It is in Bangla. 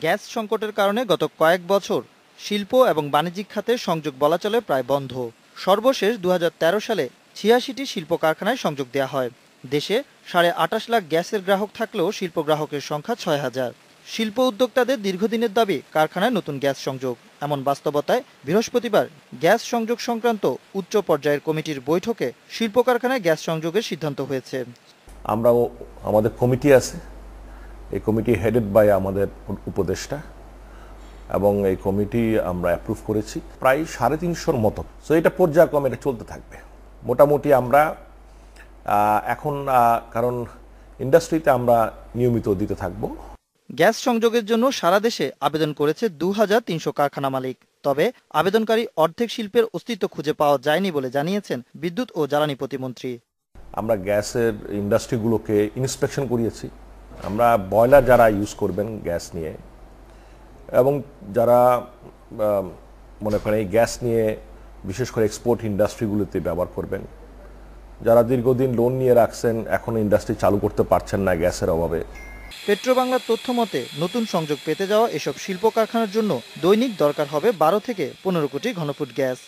গ্যাস সংকটের কারণে গত কয়েক বছর শিল্প এবং বাণিজ্যিক খাতের সংযোগ বলা চলে প্রায় বন্ধ। সর্বশেষ ২০১৩ সালে ৮৬টি শিল্প কারখানায় সংযোগ দেওয়া হয়। দেশে ২৮.৫ লাখ গ্যাসের গ্রাহক থাকলেও শিল্প গ্রাহকের সংখ্যা ৬,০০০। শিল্প উদ্যোক্তাদের দীর্ঘদিনের দাবি কারখানায় নতুন গ্যাস সংযোগ। এমন বাস্তবতায় বৃহস্পতিবার গ্যাস সংযোগ সংক্রান্ত উচ্চ পর্যায়ের কমিটির বৈঠকে শিল্প কারখানায় গ্যাস সংযোগের সিদ্ধান্ত হয়েছে। আমরাও আমাদের কমিটি আছে, এই কমিটি হেডেড বাই আমাদের উপদেষ্টা, এবং এই কমিটি আমরা অ্যাপ্রুভ করেছি প্রায় ৩৫০র মতো। সো এটা পর্যায়ক্রমে এটা চলতে থাকবে। মোটামুটি আমরা এখন কারণ ইন্ডাস্ট্রিতে আমরা নিয়মিত দিতে থাকবো। গ্যাস সংযোগের জন্য সারা দেশে আবেদন করেছে ২৩০০ কারখানা মালিক। তবে আবেদনকারী অর্ধেক শিল্পের অস্তিত্ব খুঁজে পাওয়া যায়নি বলে জানিয়েছেন বিদ্যুৎ ও জ্বালানি প্রতিমন্ত্রী। আমরা গ্যাসের ইন্ডাস্ট্রিগুলোকে ইন্সপেকশন করিয়েছি। আমরা বয়লার যারা ইউজ করবেন গ্যাস নিয়ে, এবং যারা মনে করেন এই গ্যাস নিয়ে বিশেষ করে এক্সপোর্ট ইন্ডাস্ট্রিগুলোতে ব্যবহার করবেন, যারা দীর্ঘদিন লোন নিয়ে রাখছেন এখন ইন্ডাস্ট্রি চালু করতে পারছেন না গ্যাসের অভাবে। পেট্রোবাংলার তথ্য মতে নতুন সংযোগ পেতে যাওয়া এসব শিল্প কারখানার জন্য দৈনিক দরকার হবে ১২ থেকে ১৫ কোটি ঘনফুট গ্যাস।